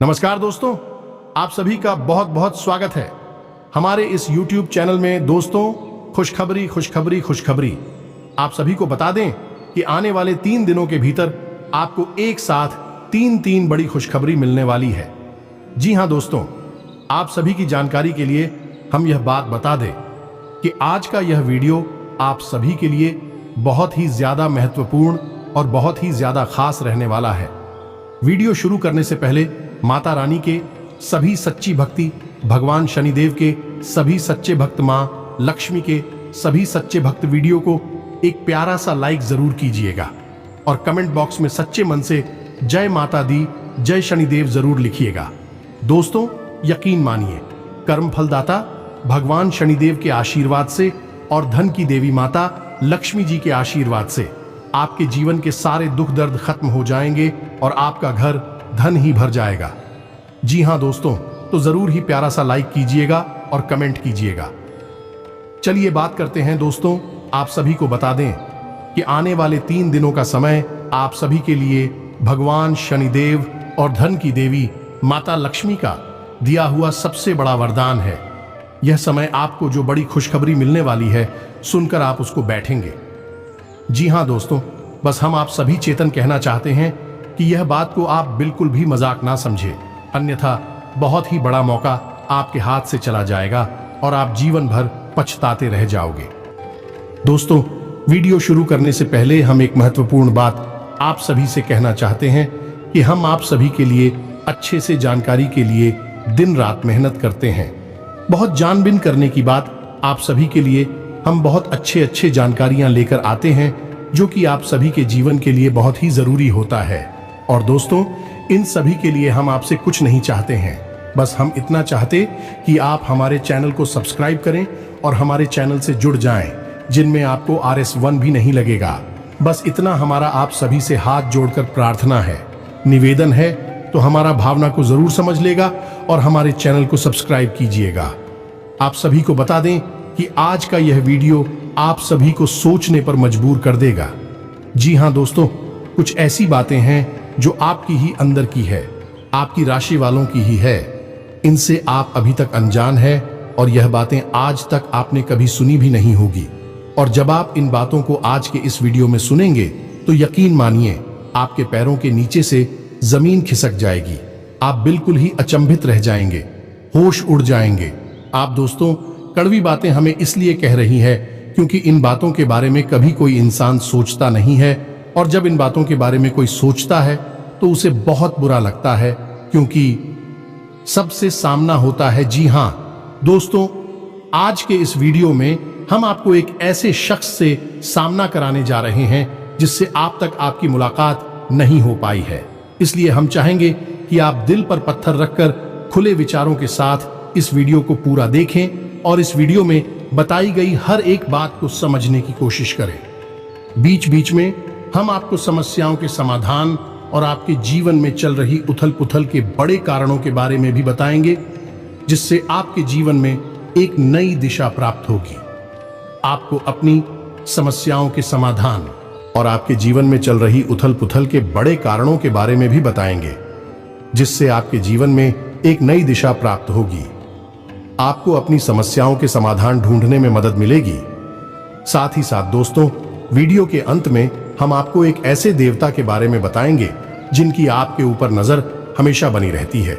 नमस्कार दोस्तों, आप सभी का बहुत बहुत स्वागत है हमारे इस YouTube चैनल में। दोस्तों, खुशखबरी खुशखबरी खुशखबरी, आप सभी को बता दें कि आने वाले 3 दिनों के भीतर आपको एक साथ तीन बड़ी खुशखबरी मिलने वाली है। जी हां दोस्तों, आप सभी की जानकारी के लिए हम यह बात बता दें कि आज का यह वीडियो आप सभी के लिए बहुत ही ज्यादा महत्वपूर्ण और बहुत ही ज्यादा खास रहने वाला है। वीडियो शुरू करने से पहले माता रानी के सभी सच्ची भक्ति, भगवान शनिदेव के सभी सच्चे भक्त, मां लक्ष्मी के सभी सच्चे भक्त वीडियो को एक प्यारा सा लाइक जरूर कीजिएगा और कमेंट बॉक्स में सच्चे मन से जय माता दी, जय शनिदेव जरूर लिखिएगा। दोस्तों, यकीन मानिए, कर्म फलदाता भगवान शनिदेव के आशीर्वाद से और धन की देवी माता लक्ष्मी जी के आशीर्वाद से आपके जीवन के सारे दुख दर्द खत्म हो जाएंगे और आपका घर धन ही भर जाएगा। जी हां दोस्तों, तो जरूर ही प्यारा सा लाइक कीजिएगा और कमेंट कीजिएगा। चलिए बात करते हैं दोस्तों, आप सभी को बता दें कि आने वाले 3 दिनों का समय आप सभी के लिए भगवान शनिदेव और धन की देवी माता लक्ष्मी का दिया हुआ सबसे बड़ा वरदान है। यह समय आपको जो बड़ी खुशखबरी मिलने वाली है, सुनकर आप उसको बैठेंगे। जी हां दोस्तों, बस हम आप सभी चेतन कहना चाहते हैं कि यह बात को आप बिल्कुल भी मजाक ना समझे, अन्यथा बहुत ही बड़ा मौका आपके हाथ से चला जाएगा और आप जीवन भर पछताते रह जाओगे। दोस्तों, वीडियो शुरू करने से पहले हम एक महत्वपूर्ण बात आप सभी से कहना चाहते हैं कि हम आप सभी के लिए अच्छे से जानकारी के लिए दिन रात मेहनत करते हैं। बहुत जानबीन करने की बात, आप सभी के लिए हम बहुत अच्छे जानकारियां लेकर आते हैं जो कि आप सभी के जीवन के लिए बहुत ही जरूरी होता है। और दोस्तों, इन सभी के लिए हम आपसे कुछ नहीं चाहते हैं, बस हम इतना चाहते कि आप हमारे चैनल को सब्सक्राइब करें और हमारे चैनल से जुड़ जाएं, जिनमें आपको RS1 भी नहीं लगेगा। बस इतना हमारा आप सभी से हाथ जोड़कर प्रार्थना है, निवेदन है, तो हमारा भावना को जरूर समझ लेगा और हमारे चैनल को सब्सक्राइब कीजिएगा। आप सभी को बता दें कि आज का यह वीडियो आप सभी को सोचने पर मजबूर कर देगा। जी हां दोस्तों, कुछ ऐसी बातें हैं जो आपकी ही अंदर की है, आपकी राशि वालों की ही है। इनसे आप अभी तक अनजान है और यह बातें आज तक आपने कभी सुनी भी नहीं होगी। और जब आप इन बातों को आज के इस वीडियो में सुनेंगे तो यकीन मानिए, आपके पैरों के नीचे से जमीन खिसक जाएगी। आप बिल्कुल ही अचंभित रह जाएंगे, होश उड़ जाएंगे। आप दोस्तों, कड़वी बातें हमें इसलिए कह रही है क्योंकि इन बातों के बारे में कभी कोई इंसान सोचता नहीं है, और जब इन बातों के बारे में कोई सोचता है तो उसे बहुत बुरा लगता है, क्योंकि सबसे सामना होता है। जी हां दोस्तों, आज के इस वीडियो में हम आपको एक ऐसे शख्स से सामना कराने जा रहे हैं जिससे आप तक आपकी मुलाकात नहीं हो पाई है। इसलिए हम चाहेंगे कि आप दिल पर पत्थर रखकर खुले विचारों के साथ इस वीडियो को पूरा देखें और इस वीडियो में बताई गई हर एक बात को समझने की कोशिश करें। बीच बीच में हम आपको समस्याओं के समाधान और आपके जीवन में चल रही उथल पुथल के बड़े कारणों के बारे में भी बताएंगे, जिससे आपके जीवन में एक नई दिशा प्राप्त होगी। आपको अपनी समस्याओं के समाधान और आपके जीवन में चल रही उथल पुथल के बड़े कारणों के बारे में भी बताएंगे, जिससे आपके जीवन में एक नई दिशा प्राप्त होगी। आपको अपनी समस्याओं के समाधान ढूंढने में मदद मिलेगी। साथ ही साथ दोस्तों, वीडियो के अंत में हम आपको एक ऐसे देवता के बारे में बताएंगे जिनकी आपके ऊपर नजर हमेशा बनी रहती है।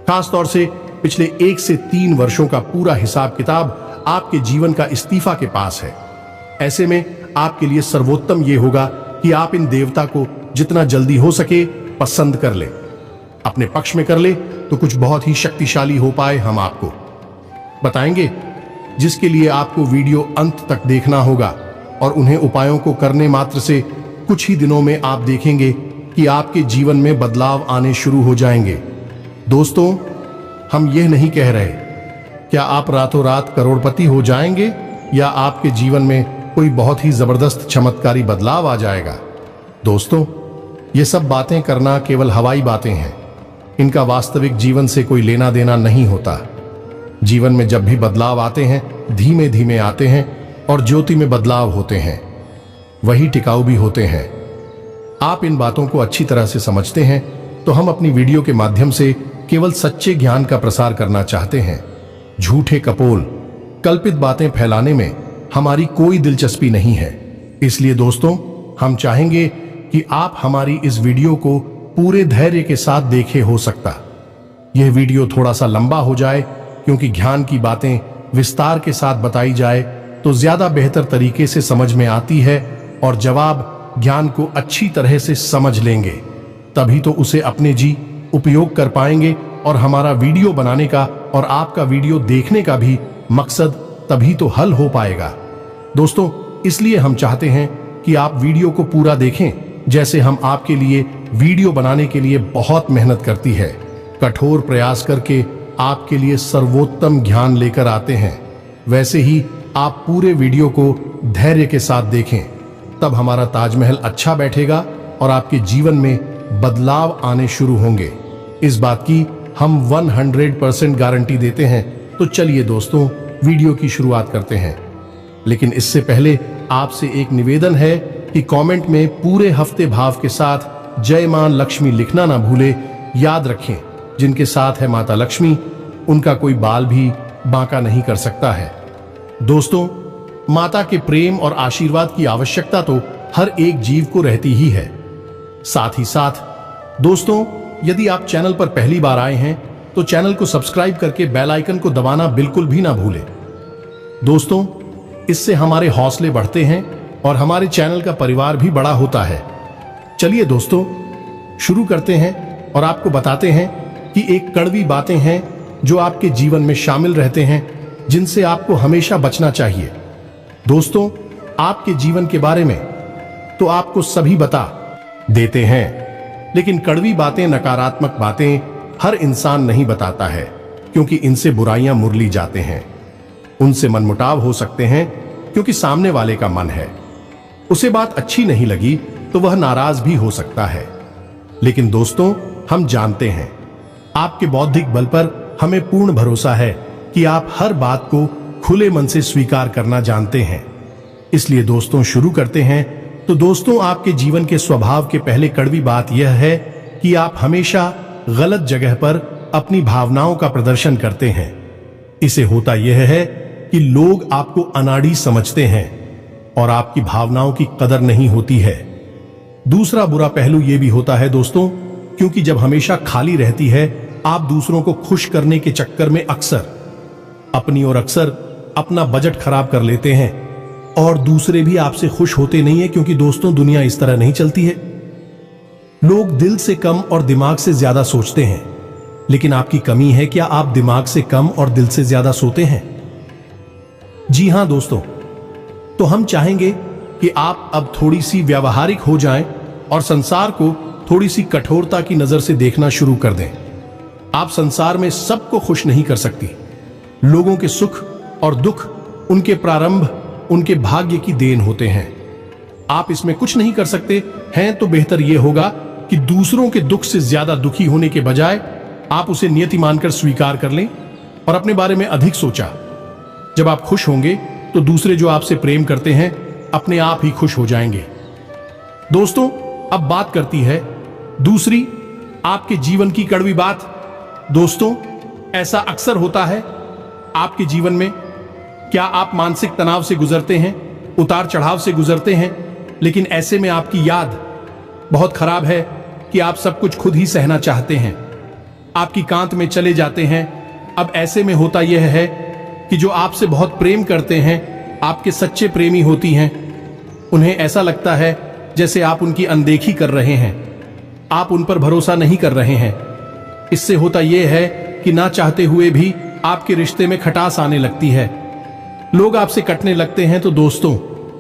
खास तौर से पिछले 1 से 3 वर्षों का पूरा हिसाब किताब आपके जीवन का इस्तीफा के पास है। ऐसे में आपके लिए सर्वोत्तम यह होगा कि आप इन देवता को जितना जल्दी हो सके पसंद कर ले, अपने पक्ष में कर ले, तो कुछ बहुत ही शक्तिशाली हो पाए हम आपको बताएंगे, जिसके लिए आपको वीडियो अंत तक देखना होगा। और उन्हें उपायों को करने मात्र से कुछ ही दिनों में आप देखेंगे कि आपके जीवन में बदलाव आने शुरू हो जाएंगे। दोस्तों, हम यह नहीं कह रहे क्या आप रातों रात करोड़पति हो जाएंगे या आपके जीवन में कोई बहुत ही जबरदस्त चमत्कारी बदलाव आ जाएगा। दोस्तों, ये सब बातें करना केवल हवाई बातें हैं, इनका वास्तविक जीवन से कोई लेना देना नहीं होता। जीवन में जब भी बदलाव आते हैं, धीमे धीमे आते हैं और ज्योति में बदलाव होते हैं, वही टिकाऊ भी होते हैं। आप इन बातों को अच्छी तरह से समझते हैं तो हम अपनी वीडियो के माध्यम से केवल सच्चे ज्ञान का प्रसार करना चाहते हैं। झूठे कपोल, कल्पित बातें फैलाने में हमारी कोई दिलचस्पी नहीं है। इसलिए दोस्तों, हम चाहेंगे कि आप हमारी इस वीडियो को पूरे धैर्य के साथ देखें। हो सकता यह वीडियो थोड़ा सा लंबा हो जाए, क्योंकि ज्ञान की बातें विस्तार के साथ बताई जाए तो ज्यादा बेहतर तरीके से समझ में आती है और जवाब ज्ञान को अच्छी तरह से समझ लेंगे, तभी तो उसे अपने जी उपयोग कर पाएंगे और हमारा वीडियो बनाने का और आपका वीडियो देखने का भी मकसद तभी तो हल हो पाएगा। दोस्तों, इसलिए हम चाहते हैं कि आप वीडियो को पूरा देखें। जैसे हम आपके लिए वीडियो बनाने के लिए बहुत मेहनत करती है, कठोर प्रयास करके आपके लिए सर्वोत्तम ज्ञान लेकर आते हैं, वैसे ही आप पूरे वीडियो को धैर्य के साथ देखें, तब हमारा ताजमहल अच्छा बैठेगा और आपके जीवन में बदलाव आने शुरू होंगे। इस बात की हम 100% गारंटी देते हैं। तो चलिए दोस्तों, वीडियो की शुरुआत करते हैं। लेकिन इससे पहले आपसे एक निवेदन है कि कमेंट में पूरे हफ्ते भाव के साथ जय मां लक्ष्मी लिखना ना भूले। याद रखें, जिनके साथ है माता लक्ष्मी, उनका कोई बाल भी बांका नहीं कर सकता है। दोस्तों, माता के प्रेम और आशीर्वाद की आवश्यकता तो हर एक जीव को रहती ही है। साथ ही साथ दोस्तों, यदि आप चैनल पर पहली बार आए हैं तो चैनल को सब्सक्राइब करके बेल आइकन को दबाना बिल्कुल भी ना भूलें। दोस्तों, इससे हमारे हौसले बढ़ते हैं और हमारे चैनल का परिवार भी बड़ा होता है। चलिए दोस्तों, शुरू करते हैं और आपको बताते हैं कि एक कड़वी बातें हैं जो आपके जीवन में शामिल रहते हैं, जिनसे आपको हमेशा बचना चाहिए। दोस्तों, आपके जीवन के बारे में तो आपको सभी बता देते हैं, लेकिन कड़वी बातें, नकारात्मक बातें हर इंसान नहीं बताता है, क्योंकि इनसे बुराइयां मुरली जाते हैं। उनसे मनमुटाव हो सकते हैं, क्योंकि सामने वाले का मन है, उसे बात अच्छी नहीं लगी तो वह नाराज भी हो सकता है। लेकिन दोस्तों, हम जानते हैं, आपके बौद्धिक बल पर हमें पूर्ण भरोसा है कि आप हर बात को खुले मन से स्वीकार करना जानते हैं। इसलिए दोस्तों, शुरू करते हैं। तो दोस्तों, आपके जीवन के स्वभाव के पहले कड़वी बात यह है कि आप हमेशा गलत जगह पर अपनी भावनाओं का प्रदर्शन करते हैं। इसे होता यह है कि लोग आपको अनाड़ी समझते हैं और आपकी भावनाओं की कदर नहीं होती है। दूसरा बुरा पहलू यह भी होता है दोस्तों, क्योंकि जब हमेशा खाली रहती है, आप दूसरों को खुश करने के चक्कर में अक्सर अपनी और अक्सर अपना बजट खराब कर लेते हैं और दूसरे भी आपसे खुश होते नहीं है, क्योंकि दोस्तों, दुनिया इस तरह नहीं चलती है। लोग दिल से कम और दिमाग से ज्यादा सोचते हैं, लेकिन आपकी कमी है, क्या आप दिमाग से कम और दिल से ज्यादा सोते हैं? जी हां दोस्तों, तो हम चाहेंगे कि आप अब थोड़ी सी व्यावहारिक हो जाएं और संसार को थोड़ी सी कठोरता की नजर से देखना शुरू कर दें। आप संसार में सबको खुश नहीं कर सकती। लोगों के सुख और दुख उनके प्रारंभ, उनके भाग्य की देन होते हैं। आप इसमें कुछ नहीं कर सकते हैं, तो बेहतर यह होगा कि दूसरों के दुख से ज्यादा दुखी होने के बजाय आप उसे नियति मानकर स्वीकार कर लें और अपने बारे में अधिक सोचा। जब आप खुश होंगे तो दूसरे जो आपसे प्रेम करते हैं अपने आप ही खुश हो जाएंगे। दोस्तों, अब बात करती है दूसरी आपके जीवन की कड़वी बात। दोस्तों, ऐसा अक्सर होता है आपके जीवन में। क्या आप मानसिक तनाव से गुजरते हैं, उतार चढ़ाव से गुजरते हैं, लेकिन ऐसे में आपकी याद बहुत खराब है कि आप सब कुछ खुद ही सहना चाहते हैं, आपकी कांत में चले जाते हैं। अब ऐसे में होता यह है कि जो आपसे बहुत प्रेम करते हैं, आपके सच्चे प्रेमी होती हैं, उन्हें ऐसा लगता है जैसे आप उनकी अनदेखी कर रहे हैं, आप उन पर भरोसा नहीं कर रहे हैं। इससे होता यह है कि ना चाहते हुए भी आपके रिश्ते में खटास आने लगती है, लोग आपसे कटने लगते हैं। तो दोस्तों,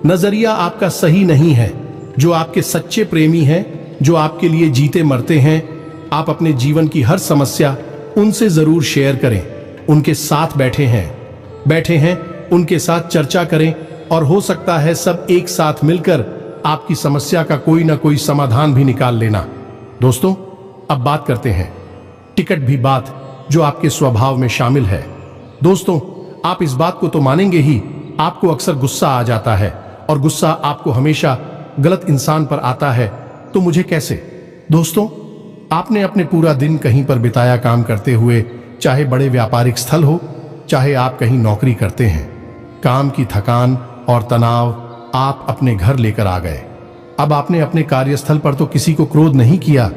नजरिया आपका सही नहीं है। जो आपके सच्चे प्रेमी हैं, जो आपके लिए जीते मरते हैं, आप अपने जीवन की हर समस्या उनसे जरूर शेयर करें। उनके साथ बैठे हैं, उनके साथ चर्चा करें और हो सकता है सब एक साथ मिलकर आपकी समस्या का कोई ना कोई समाधान भी निकाल लेना। दोस्तों, अब बात करते हैं टिकट भी बात जो आपके स्वभाव में शामिल है। दोस्तों, आप इस बात को तो मानेंगे ही, आपको अक्सर गुस्सा आ जाता है और गुस्सा आपको हमेशा गलत इंसान पर आता है। तो मुझे कैसे? दोस्तों, आपने अपने पूरा दिन कहीं पर बिताया काम करते हुए, चाहे बड़े व्यापारिक स्थल हो, चाहे आप कहीं नौकरी करते हैं। काम की थकान और तनाव आप अपने घर लेकर आ गए। अब आपने अपने कार्यस्थल पर तो किसी को क्रोध नहीं किया,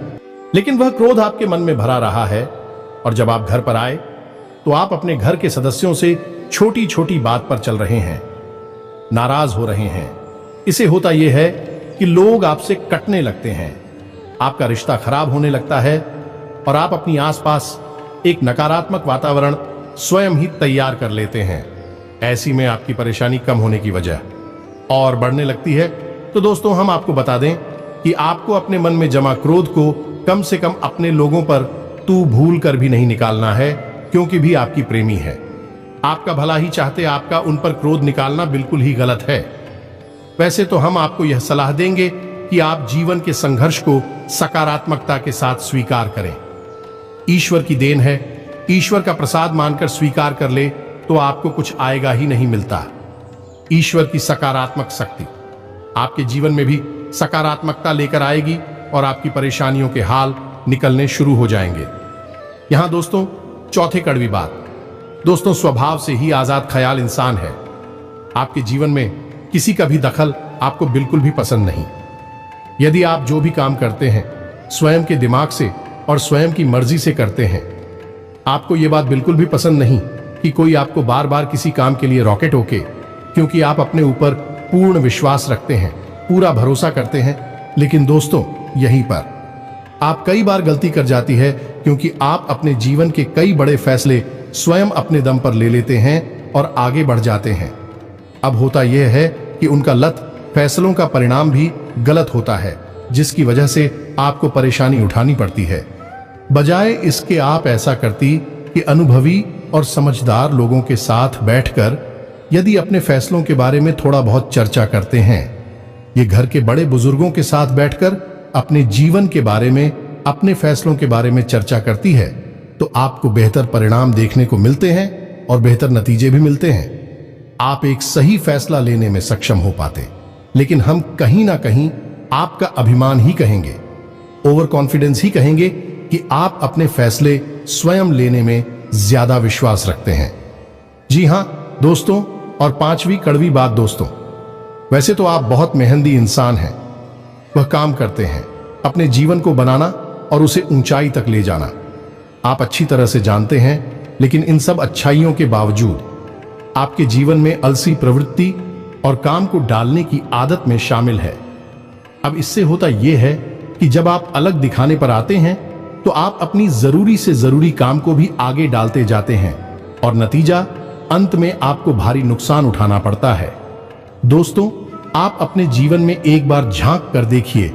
लेकिन वह क्रोध आपके मन में भरा रहा है। और जब आप घर पर आए तो आप अपने घर के सदस्यों से छोटी छोटी बात पर चल रहे हैं, नाराज हो रहे हैं। इसे होता यह है कि लोग आपसे कटने लगते हैं, आपका रिश्ता खराब होने लगता है और आप अपनी आसपास एक नकारात्मक वातावरण स्वयं ही तैयार कर लेते हैं। ऐसी में आपकी परेशानी कम होने की वजह और बढ़ने लगती है। तो दोस्तों, हम आपको बता दें कि आपको अपने मन में जमा क्रोध को कम से कम अपने लोगों पर तू भूल कर भी नहीं निकालना है, क्योंकि भी आपकी प्रेमी है। आपका भला ही चाहते आपका उन पर क्रोध निकालना बिल्कुल ही गलत है। वैसे तो हम आपको यह सलाह देंगे कि आप जीवन के संघर्ष को सकारात्मकता के साथ स्वीकार करें। ईश्वर की देन है, ईश्वर का प्रसाद मानकर स्वीकार कर ले तो आपको कुछ आएगा ही नहीं मिलता। ईश्वर की सकारात्मक शक्ति आपके जीवन में भी सकारात्मकता लेकर आएगी और आपकी परेशानियों के हाल निकलने शुरू हो जाएंगे। यहां दोस्तों, चौथे कड़वी बात, दोस्तों स्वभाव से ही आजाद ख्याल इंसान है। आपके जीवन में किसी का भी दखल आपको बिल्कुल भी पसंद नहीं। यदि आप जो भी काम करते हैं स्वयं के दिमाग से और स्वयं की मर्जी से करते हैं, आपको यह बात बिल्कुल भी पसंद नहीं कि कोई आपको बार बार किसी काम के लिए रॉकेट ठोके, क्योंकि आप अपने ऊपर पूर्ण विश्वास रखते हैं, पूरा भरोसा करते हैं। लेकिन दोस्तों, यहीं पर आप कई बार गलती कर जाती है, क्योंकि आप अपने जीवन के कई बड़े फैसले स्वयं अपने दम पर ले लेते हैं और आगे बढ़ जाते हैं। अब होता यह है कि उनका लत फैसलों का परिणाम भी गलत होता है, जिसकी वजह से आपको परेशानी उठानी पड़ती है। बजाय इसके आप ऐसा करती कि अनुभवी और समझदार लोगों के साथ बैठकर यदि अपने फैसलों के बारे में थोड़ा बहुत चर्चा करते हैं, ये घर के बड़े बुजुर्गों के साथ बैठकर अपने जीवन के बारे में, अपने फैसलों के बारे में चर्चा करती है, तो आपको बेहतर परिणाम देखने को मिलते हैं और बेहतर नतीजे भी मिलते हैं। आप एक सही फैसला लेने में सक्षम हो पाते। लेकिन हम कहीं ना कहीं आपका अभिमान ही कहेंगे, ओवर कॉन्फिडेंस ही कहेंगे कि आप अपने फैसले स्वयं लेने में ज्यादा विश्वास रखते हैं। जी हां दोस्तों, और पांचवी कड़वी बात दोस्तों, वैसे तो आप बहुत मेहनती इंसान हैं। वह काम करते हैं अपने जीवन को बनाना और उसे ऊंचाई तक ले जाना, आप अच्छी तरह से जानते हैं। लेकिन इन सब अच्छाइयों के बावजूद आपके जीवन में अलसी प्रवृत्ति और काम को डालने की आदत में शामिल है। अब इससे होता यह है कि जब आप अलग दिखाने पर आते हैं तो आप अपनी जरूरी से जरूरी काम को भी आगे डालते जाते हैं और नतीजा अंत में आपको भारी नुकसान उठाना पड़ता है। दोस्तों, आप अपने जीवन में एक बार झांक कर देखिए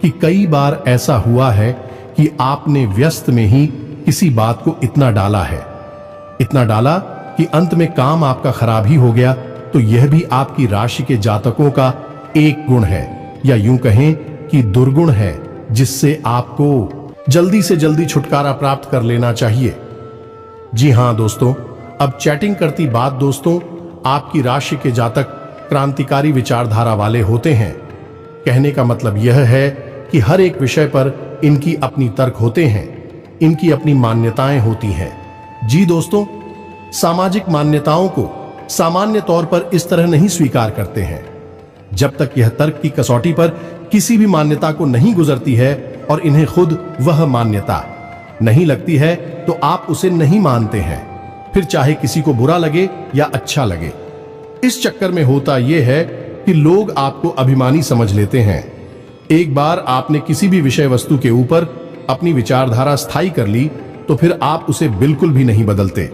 कि कई बार ऐसा हुआ है कि आपने व्यस्त में ही किसी बात को इतना डाला है, इतना डाला कि अंत में काम आपका खराब ही हो गया। तो यह भी आपकी राशि के जातकों का एक गुण है, या यूं कहें कि दुर्गुण है, जिससे आपको जल्दी से जल्दी छुटकारा प्राप्त कर लेना चाहिए। जी हां दोस्तों, अब चैटिंग करती बात दोस्तों, आपकी राशि के जातक क्रांतिकारी विचारधारा वाले होते हैं। कहने का मतलब यह है कि हर एक विषय पर इनकी अपनी तर्क होते हैं, इनकी अपनी मान्यताएं होती हैं। जी दोस्तों, सामाजिक मान्यताओं को सामान्य तौर पर इस तरह नहीं स्वीकार करते हैं। जब तक यह तर्क की कसौटी पर किसी भी मान्यता को नहीं गुजरती है और इन्हें खुद वह मान्यता नहीं लगती है, तो आप उसे नहीं मानते हैं, फिर चाहे किसी को बुरा लगे या अच्छा लगे। इस चक्कर में होता यह है कि लोग आपको अभिमानी समझ लेते हैं। एक बार आपने किसी भी विषय वस्तु के ऊपर अपनी विचारधारा स्थायी कर ली, तो फिर आप उसे बिल्कुल भी नहीं बदलते।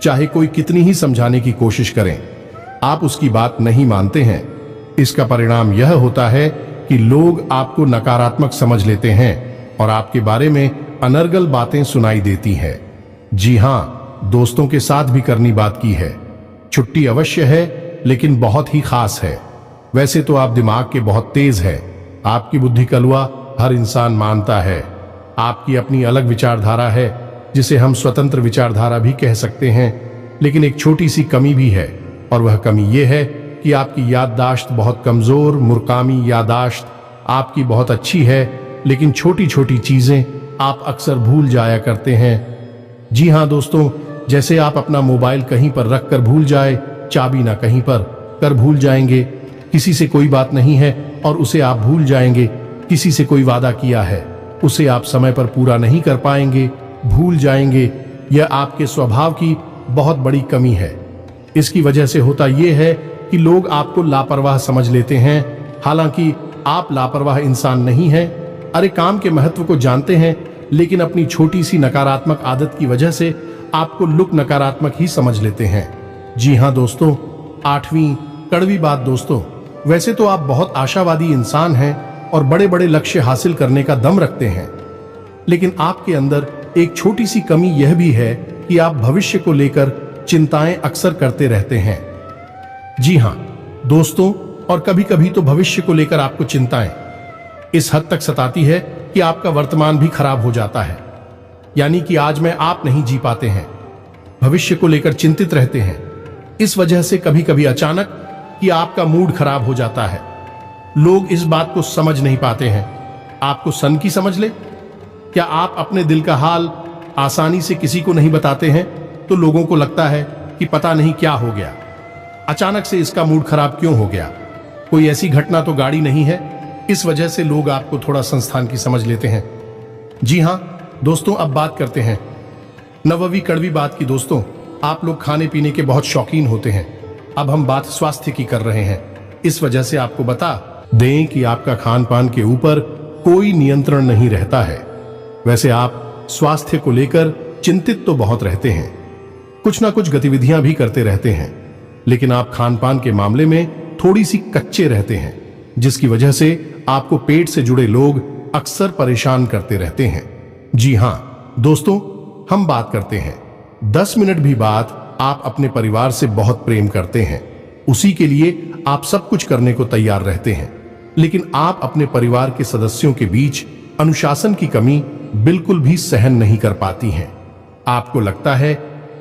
चाहे कोई कितनी ही समझाने की कोशिश करें, आप उसकी बात नहीं मानते हैं। इसका परिणाम यह होता है कि लोग आपको नकारात्मक समझ लेते हैं और आपके बारे में अनर्गल बातें सुनाई देती हैं। जी हां, दोस्तों के साथ भी करनी बात की है। छुट्टी अवश्य है, लेकिन बहुत ही खास है। वैसे तो आप दिमाग के बहुत तेज है, आपकी बुद्धि कलुआ हर इंसान मानता है। आपकी अपनी अलग विचारधारा है, जिसे हम स्वतंत्र विचारधारा भी कह सकते हैं। लेकिन एक छोटी सी कमी भी है, और वह कमी यह है कि आपकी याददाश्त बहुत कमजोर, मुर्कामी याददाश्त आपकी बहुत अच्छी है, लेकिन छोटी छोटी चीजें आप अक्सर भूल जाया करते हैं। जी हाँ दोस्तों, जैसे आप अपना मोबाइल कहीं पर रख कर भूल जाए, चाबी ना कहीं पर कर भूल जाएंगे, किसी से कोई बात नहीं है और उसे आप भूल जाएंगे, किसी से कोई वादा किया है उसे आप समय पर पूरा नहीं कर पाएंगे, भूल जाएंगे। यह आपके स्वभाव की बहुत बड़ी कमी है। इसकी वजह से होता यह है कि लोग आपको लापरवाह समझ लेते हैं, हालांकि आप लापरवाह इंसान नहीं हैं। अरे काम के महत्व को जानते हैं, लेकिन अपनी छोटी सी नकारात्मक आदत की वजह से आपको लोग नकारात्मक ही समझ लेते हैं। जी हाँ दोस्तों, 8वीं कड़वी बात दोस्तों, वैसे तो आप बहुत आशावादी इंसान हैं और बड़े बड़े लक्ष्य हासिल करने का दम रखते हैं, लेकिन आपके अंदर एक छोटी सी कमी यह भी है कि आप भविष्य को लेकर चिंताएं अक्सर करते रहते हैं। जी हाँ दोस्तों, और कभी कभी तो भविष्य को लेकर आपको चिंताएं इस हद तक सताती है कि आपका वर्तमान भी खराब हो जाता है, यानी कि आज में आप नहीं जी पाते हैं, भविष्य को लेकर चिंतित रहते हैं। इस वजह से कभी कभी अचानक कि आपका मूड खराब हो जाता है। लोग इस बात को समझ नहीं पाते हैं। आपको सन की समझ ले। क्या आप अपने दिल का हाल आसानी से किसी को नहीं बताते हैं तो लोगों को लगता है कि पता नहीं क्या हो गया, अचानक से इसका मूड खराब क्यों हो गया, कोई ऐसी घटना तो गाड़ी नहीं है। इस वजह से लोग आपको थोड़ा संस्थान की समझ लेते हैं। जी हाँ दोस्तों, अब बात करते हैं 9वीं कड़वी बात की। दोस्तों, आप लोग खाने पीने के बहुत शौकीन होते हैं। अब हम बात स्वास्थ्य की कर रहे हैं। इस वजह से आपको बता दें कि आपका खान पान के ऊपर कोई नियंत्रण नहीं रहता है। वैसे आप स्वास्थ्य को लेकर चिंतित तो बहुत रहते हैं, कुछ ना कुछ गतिविधियां भी करते रहते हैं, लेकिन आप खान पान के मामले में थोड़ी सी कच्चे रहते हैं, जिसकी वजह से आपको पेट से जुड़े लोग अक्सर परेशान करते रहते हैं। जी हाँ दोस्तों, हम बात करते हैं 10 मिनट भी बात आप अपने परिवार से बहुत प्रेम करते हैं, उसी के लिए आप सब कुछ करने को तैयार रहते हैं, लेकिन आप अपने परिवार के सदस्यों के बीच अनुशासन की कमी बिल्कुल भी सहन नहीं कर पाती हैं। आपको लगता है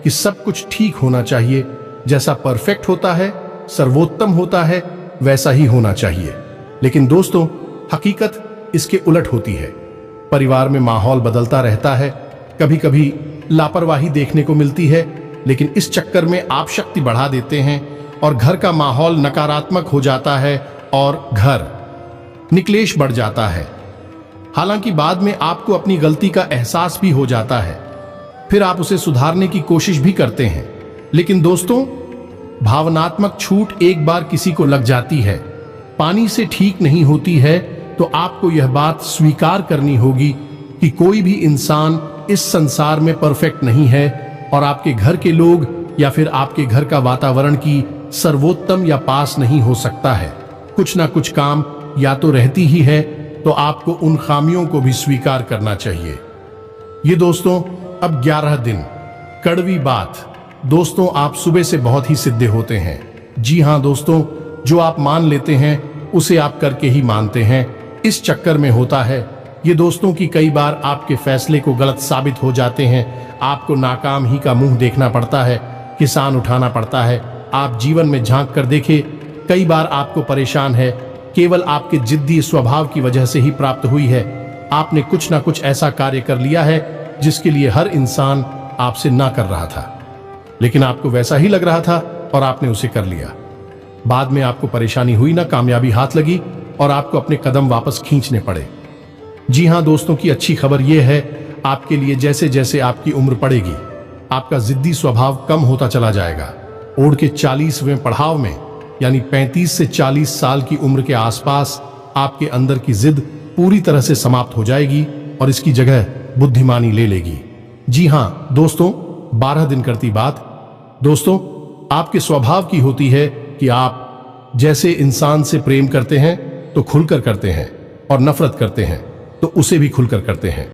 कि सब कुछ ठीक होना चाहिए, जैसा परफेक्ट होता है, सर्वोत्तम होता है, वैसा ही होना चाहिए। लेकिन दोस्तों, हकीकत इसके उलट होती है। परिवार में माहौल बदलता रहता है, कभी कभी लापरवाही देखने को मिलती है, लेकिन इस चक्कर में आप शक्ति बढ़ा देते हैं और घर का माहौल नकारात्मक हो जाता है और घर निकलेश बढ़ जाता है। हालांकि बाद में आपको अपनी गलती का एहसास भी हो जाता है, फिर आप उसे सुधारने की कोशिश भी करते हैं। लेकिन दोस्तों, भावनात्मक छूट एक बार किसी को लग जाती है, पानी से ठीक नहीं होती है, तो आपको यह बात स्वीकार करनी होगी कि कोई भी इंसान इस संसार में परफेक्ट नहीं है और आपके घर के लोग या फिर आपके घर का वातावरण की सर्वोत्तम या पास नहीं हो सकता है। कुछ ना कुछ काम या तो रहती ही है, तो आपको उन खामियों को भी स्वीकार करना चाहिए। ये दोस्तों, अब 11 दिन कड़वी बात। दोस्तों, आप सुबह से बहुत ही सिद्धे होते हैं। जी हाँ दोस्तों, जो आप मान लेते हैं उसे आप करके ही मानते हैं। इस चक्कर में होता है ये दोस्तों कि कई बार आपके फैसले को गलत साबित हो जाते हैं। आपको नाकाम ही का मुंह देखना पड़ता है, किसान उठाना पड़ता है। आप जीवन में झांक कर देखें, कई बार आपको परेशान है केवल आपके जिद्दी स्वभाव की वजह से ही प्राप्त हुई है। आपने कुछ ना कुछ ऐसा कार्य कर लिया है जिसके लिए हर इंसान आपसे ना कर रहा था, लेकिन आपको वैसा ही लग रहा था और आपने उसे कर लिया। बाद में आपको परेशानी हुई, ना कामयाबी हाथ लगी और आपको अपने कदम वापस खींचने पड़े। जी हाँ दोस्तों, की अच्छी खबर यह है आपके लिए, जैसे जैसे आपकी उम्र बढ़ेगी आपका जिद्दी स्वभाव कम होता चला जाएगा। ओढ़ के 40वें पड़ाव में, यानी 35 से 40 साल की उम्र के आसपास आपके अंदर की जिद पूरी तरह से समाप्त हो जाएगी और इसकी जगह बुद्धिमानी ले लेगी। जी हाँ दोस्तों, 12 दिन करती बात। दोस्तों, आपके स्वभाव की होती है कि आप जैसे इंसान से प्रेम करते हैं तो खुलकर करते हैं और नफरत करते हैं तो उसे भी खुलकर करते हैं।